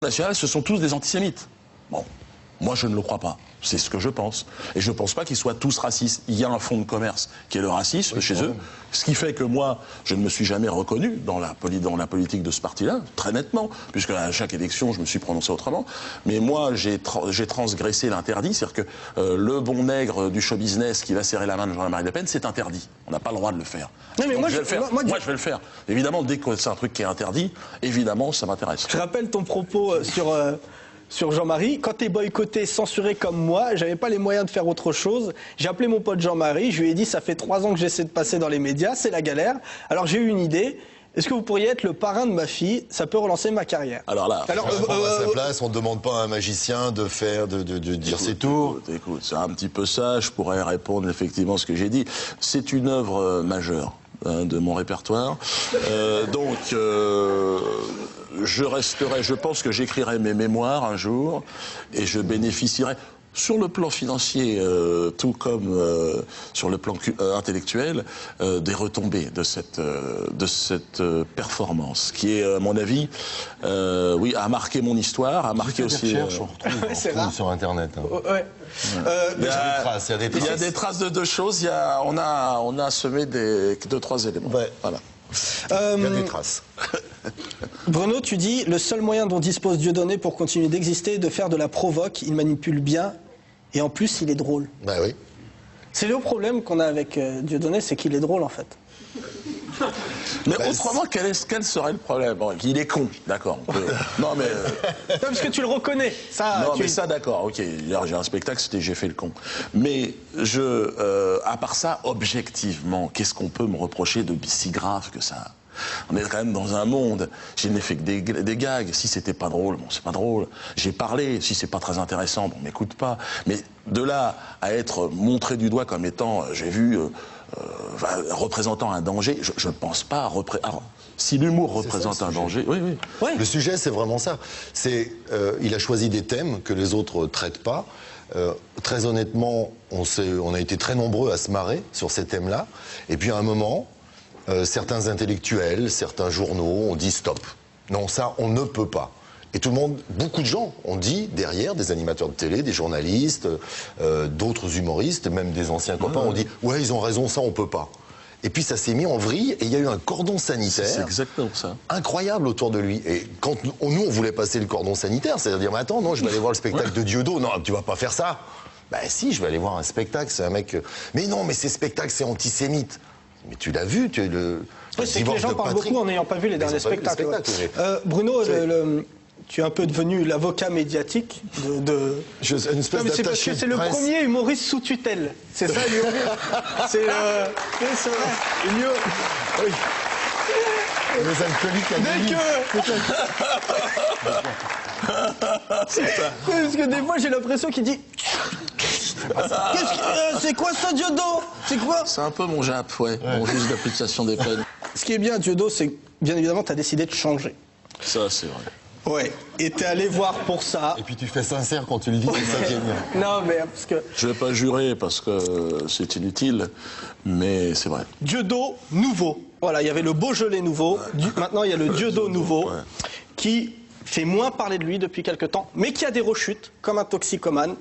national, ce sont tous des antisémites. Bon, moi je ne le crois pas. C'est ce que je pense. Et je ne pense pas qu'ils soient tous racistes. Il y a un fonds de commerce qui est le racisme chez eux. Ce qui fait que moi, je ne me suis jamais reconnu dans la politique de ce parti-là, très nettement, puisque à chaque élection, je me suis prononcé autrement. Mais moi, j'ai transgressé l'interdit. C'est-à-dire que le bon nègre du show business qui va serrer la main de Jean-Marie Le Pen, c'est interdit. On n'a pas le droit de le faire. Non, mais moi, je vais le faire. Moi, je vais le faire. Évidemment, dès que c'est un truc qui est interdit, évidemment, ça m'intéresse. Je rappelle ton propos sur Jean-Marie. Quand t'es boycotté, censuré comme moi, j'avais pas les moyens de faire autre chose. J'ai appelé mon pote Jean-Marie, je lui ai dit ça fait 3 ans que j'essaie de passer dans les médias, c'est la galère. Alors j'ai eu une idée. Est-ce que vous pourriez être le parrain de ma fille? Ça peut relancer ma carrière. Alors là, à sa place, on ne demande pas à un magicien de dire ses tours. Écoute, c'est un petit peu ça. Je pourrais répondre effectivement ce que j'ai dit. C'est une œuvre majeure de mon répertoire. Je resterai, je pense que j'écrirai mes mémoires un jour et je bénéficierai sur le plan financier, tout comme sur le plan intellectuel, des retombées de cette performance, qui est, à mon avis, oui, a marqué mon histoire, a marqué aussi. On retrouve sur Internet. Hein. Ouais. Il y a des traces de deux choses. On a semé 2-3 éléments. Ouais. Voilà. Il y a des traces. Bruno, tu dis le seul moyen dont dispose Dieudonné pour continuer d'exister est de faire de la provoque. Il manipule bien et en plus il est drôle. Bah oui. C'est le problème qu'on a avec Dieudonné, c'est qu'il est drôle en fait. Mais autrement, quel serait le problème? Bon, il est con, d'accord. Non mais non, parce que tu le reconnais. Ça, non mais ça d'accord, ok. Hier j'ai un spectacle, c'était j'ai fait le con. Mais à part ça, objectivement, qu'est-ce qu'on peut me reprocher de si grave que ça? On est quand même dans un monde. Je n'ai fait que des gags. Si c'était pas drôle, bon, c'est pas drôle. J'ai parlé. Si c'est pas très intéressant, bon, m'écoute pas. Mais de là à être montré du doigt comme étant, j'ai vu, représentant un danger, je ne pense pas. Alors, si l'humour représente un danger, oui, oui. Ouais. Le sujet, c'est vraiment ça. Il a choisi des thèmes que les autres traitent pas. Très honnêtement, on a été très nombreux à se marrer sur ces thèmes-là. Et puis à un moment. Certains intellectuels, certains journaux ont dit stop. Non, ça, on ne peut pas. Et tout le monde, beaucoup de gens ont dit derrière, des animateurs de télé, des journalistes, d'autres humoristes, même des anciens copains, ont dit ouais, ils ont raison, ça, on peut pas. Et puis ça s'est mis en vrille et il y a eu un cordon sanitaire. C'est exactement ça. Incroyable autour de lui. Et quand nous, on voulait passer le cordon sanitaire, c'est-à-dire, mais attends, non, je vais aller voir le spectacle de Dieudo. Non, tu vas pas faire ça. Ben si, je vais aller voir un spectacle, c'est un mec. Mais non, mais ces spectacles, c'est antisémite. Mais tu l'as vu, oui, c'est que les gens parlent beaucoup en n'ayant pas vu les derniers spectacles. Bruno, tu es un peu devenu l'avocat médiatique de... Une espèce non, mais c'est parce que c'est le premier humoriste sous tutelle. C'est ça, l'humoriste. C'est vrai. Oui. Les alcooliques anonymes. Parce que des fois, j'ai l'impression qu'il dit... c'est quoi ça, Diodo? C'est quoi? C'est un peu mon JAP, ouais. Mon juge d'application des peines. Ce qui est bien, Diodo, c'est que, bien évidemment, tu as décidé de changer. Ça, c'est vrai. Ouais, et t'es allé voir pour ça. Et puis tu fais sincère quand tu le dis, c'est ça qui est bien. Non, mais parce que... Je vais pas jurer parce que c'est inutile, mais c'est vrai. Diodo nouveau. Voilà, il y avait le Beaujolais nouveau. Maintenant, il y a le Diodo nouveau, qui fait moins parler de lui depuis quelque temps, mais qui a des rechutes, comme un toxicomane.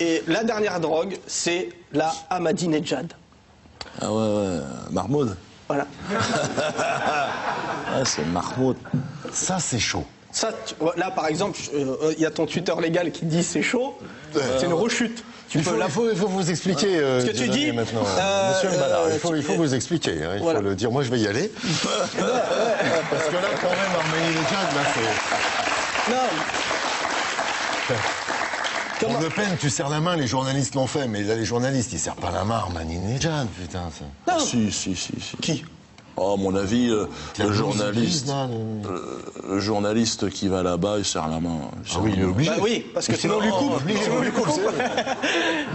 Et la dernière drogue, c'est la Ahmadinejad. Ah ouais, Mahmoud. Voilà. Ah, c'est Mahmoud. Ça, c'est chaud. Ça, là, par exemple, il y a ton tuteur légal qui dit c'est chaud. C'est une rechute. Il faut vous expliquer. Ce que tu dis maintenant. Monsieur Ballard, il faut vous expliquer. Hein, il faut le dire. Moi, je vais y aller. Parce que là, quand même, Ahmadinejad, là, c'est... Non. Pour Le Pen, tu serres la main, les journalistes l'ont fait, mais là, les journalistes, ils serrent pas la main, Ahmadinejad, putain, ça. Non. Si. Qui? Oh, à mon avis, le journaliste qui va là-bas, il serre la main. Ah oui, il est obligé. Bah oui, parce que sinon on lui coupe. Sinon on lui coupe.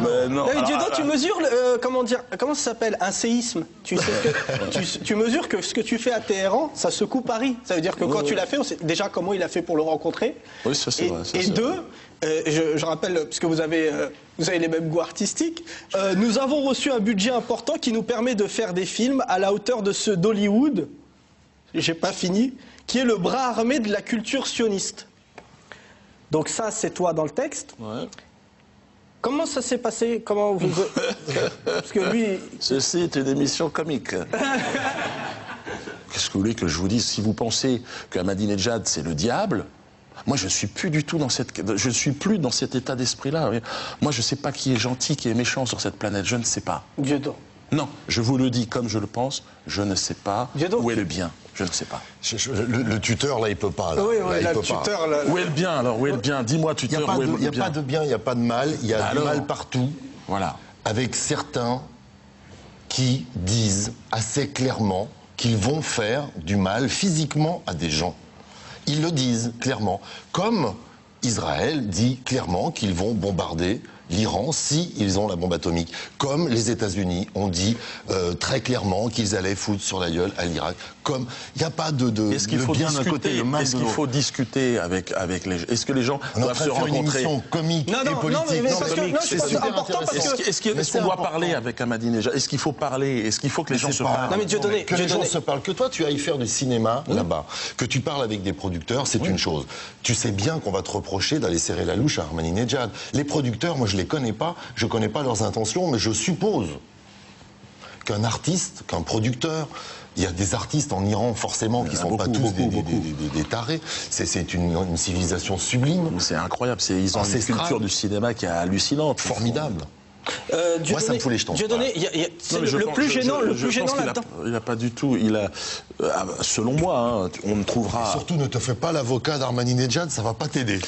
Mais non. Diodo, tu mesures, comment ça s'appelle? Un séisme. Tu sais tu mesures que ce que tu fais à Téhéran, ça secoue Paris. Ça veut dire que quand tu l'as fait, on sait déjà comment il a fait pour le rencontrer. Oui, ça c'est vrai. Et deux, je rappelle, puisque vous avez les mêmes goûts artistiques, nous avons reçu un budget important qui nous permet de faire des films à la hauteur de ceux d'Hollywood, j'ai pas fini, qui est le bras armé de la culture sioniste. Donc ça, c'est toi dans le texte. Ouais. Comment ça s'est passé? Comment vous... Parce que lui... Ceci est une émission comique. Qu'est-ce que vous voulez que je vous dise? Si vous pensez qu'Ahmadinejad, c'est le diable, moi, je suis plus du tout dans je suis plus dans cet état d'esprit-là. Moi, je ne sais pas qui est gentil, qui est méchant sur cette planète. Je ne sais pas. Dieudo. Non, je vous le dis comme je le pense. Je ne sais pas où est le bien. Je ne sais pas. Le tuteur, là, il peut pas. Là. Oui, là, là, il peut le tuteur... pas. Là... Où est le bien, alors? Où est le bien? Dis-moi, tuteur, où est le bien? Il n'y a pas de bien, il n'y a pas de mal. Il y a du mal partout. Voilà. Avec certains qui disent assez clairement qu'ils vont faire du mal physiquement à des gens. Ils le disent clairement. Comme Israël dit clairement qu'ils vont bombarder l'Iran si ils ont la bombe atomique. Comme les États-Unis ont dit très clairement qu'ils allaient foutre sur la gueule à l'Irak. Comme il n'y a pas de est-ce qu'il faut bien d'un côté, le mal de l'autre. Est-ce qu'il faut discuter avec les gens? Est-ce que les gens doivent se rencontrer? Une émission comique et politique. C'est super important parce que... Est-ce qu'on doit parler avec Ahmadinejad? Est-ce qu'il faut parler? Est-ce qu'il faut que les gens se parlent? Non mais Dieudonné, que les gens se parlent. Que toi tu ailles faire du cinéma là-bas, que tu parles avec des producteurs, c'est une chose. Tu sais bien qu'on va te reprocher d'aller serrer la louche à Ahmadinejad. Les producteurs, moi je les connais pas, je connais pas leurs intentions, mais je suppose qu'un artiste, qu'un producteur, il y a des artistes en Iran forcément qui sont pas tous des tarés. C'est une civilisation sublime. C'est incroyable. Ils ont une culture du cinéma qui est hallucinante, formidable. Moi, ça me fout les jetons. Dieudonné, le plus gênant là-dedans. Il n'a pas du tout. Selon moi, hein, on ne trouvera. Et surtout, ne te fais pas l'avocat d'Ahmadinejad, ça va pas t'aider.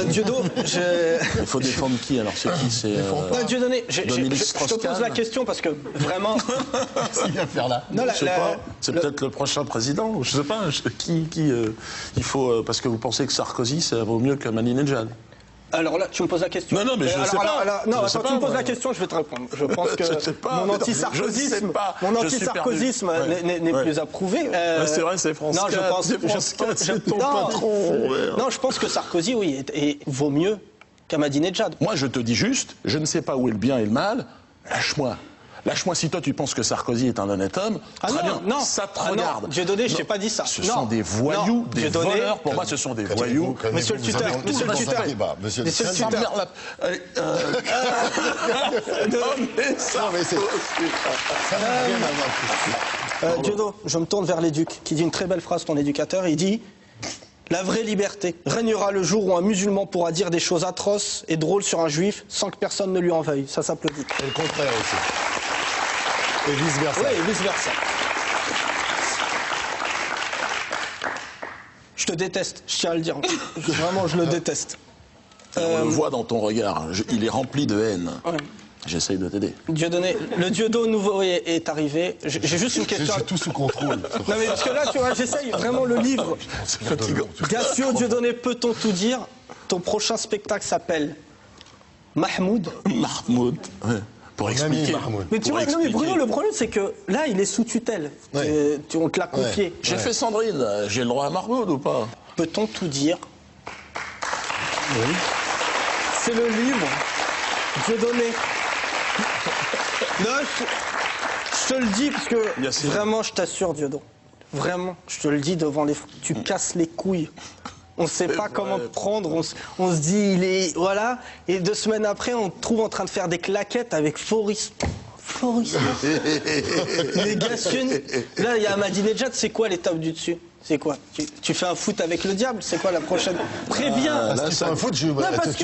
Dieudonné, il faut défendre qui alors? C'est qui? C'est Dieudonné, je te pose la question parce que vraiment. Qu'est-ce qu'il vient faire là? Non, je sais pas. C'est peut-être le prochain président. Je sais pas. Il faut parce que vous pensez que Sarkozy, ça vaut mieux qu'Ahmadinejad. Alors là, tu me poses la question. Non, mais je ne sais pas. Non, quand tu me poses la question, je vais te répondre. Je pense que mon anti-sarkozysme n'est plus approuvé. C'est vrai, c'est François. Non, c'est ton patron. Non, je pense que Sarkozy, oui, vaut mieux qu'Ahmadinejad. Moi, je te dis juste, je ne sais pas où est le bien et le mal. Lâche-moi. Lâche-moi si toi tu penses que Sarkozy est un honnête homme. Très bien, ça te regarde. Dieudonné, je n'ai pas dit ça. Ce sont des voyous, des voleurs. Pour moi, ce sont des voyous. Monsieur le tuteur, monsieur le tuteur. Monsieur le tuteur. Dieudonné, je me tourne vers l'éduc, qui dit une très belle phrase, ton éducateur. Il dit: la vraie liberté régnera le jour où un musulman pourra dire des choses atroces et drôles sur un juif sans que personne ne lui en veuille. Ça s'applaudit. Et le contraire aussi. Et vice-versa. Oui, et vice-versa. Je te déteste, je tiens à le dire. Vraiment, je le déteste. On le voit dans ton regard. Il est rempli de haine. Ouais. J'essaye de t'aider. Dieudonné, le Dieudo nouveau est arrivé. J'ai juste une question. J'ai tout sous contrôle. Non mais parce que là, tu vois, j'essaye vraiment le livre. C'est fatigant. Gassio, Dieudonné, peut-on tout dire? Ton prochain spectacle s'appelle Mahmoud. Mahmoud, ouais. Pour expliquer. Mais tu vois, non, mais Bruno, le problème c'est que là, il est sous tutelle. Ouais. On te l'a confié. Ouais. J'ai fait Sandrine, j'ai le droit à Mahmoud ou pas? Peut-on tout dire? Oui. C'est le livre Dieudonné. Non, je te le dis parce que vraiment, je t'assure, Dieudonné. Vraiment, je te le dis devant les... Tu casses les couilles. On ne sait pas comment te prendre, on se dit, il est... Voilà. Et 2 semaines après, on te trouve en train de faire des claquettes avec Floris. Négationniste. Là, il y a Ahmadinejad, c'est quoi l'étape du dessus? C'est quoi? Tu fais un foot avec le diable? C'est quoi la prochaine? Préviens. Si tu fais un foot, tu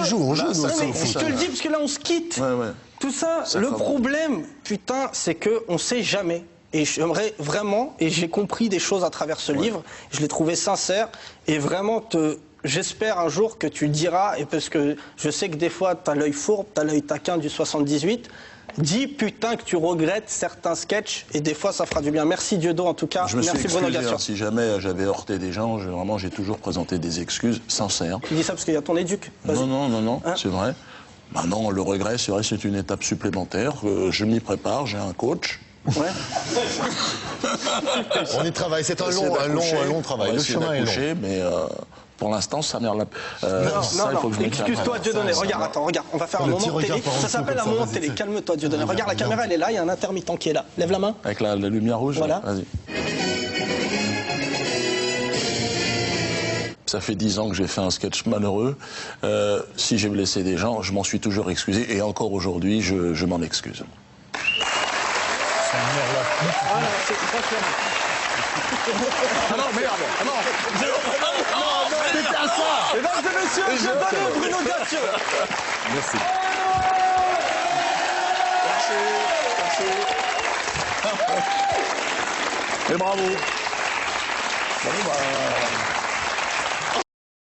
joues, on joue. Je te le dis, parce que là, on se quitte. Ouais. Tout ça, le problème, putain, c'est qu'on ne sait jamais. Et j'aimerais vraiment, et j'ai compris des choses à travers ce livre, je l'ai trouvé sincère, et vraiment, j'espère un jour que tu le diras, et parce que je sais que des fois, tu as l'œil fourbe, tu as l'œil taquin du 78, dis putain que tu regrettes certains sketchs, et des fois, ça fera du bien. Merci Dieudo, en tout cas. Merci Bruno Gassio. Si jamais j'avais heurté des gens, j'ai toujours présenté des excuses sincères. Tu dis ça parce qu'il y a ton éduc. Non, c'est vrai. Maintenant, le regret, c'est vrai, c'est une étape supplémentaire. Je m'y prépare, j'ai un coach. Ouais. On y travaille, c'est un long travail. Le chemin est long. Mais pour l'instant, ça merde. Non, excuse-toi, Dieudonné. Regarde, on va faire un moment télé. Ça s'appelle un moment télé. Calme-toi, Dieudonné. Regarde, la caméra, elle est là, il y a un intermittent qui est là. Lève la main. Avec la lumière rouge. Voilà. Vas-y. Ça fait 10 ans que j'ai fait un sketch malheureux. Si j'ai blessé des gens, je m'en suis toujours excusé. Et encore aujourd'hui, je m'en excuse. Ah non, merde. Ah non. C'était à ça. Mesdames et messieurs, je donne Bruno Gatien. Merci. Merci. Et bravo. Bon, bah...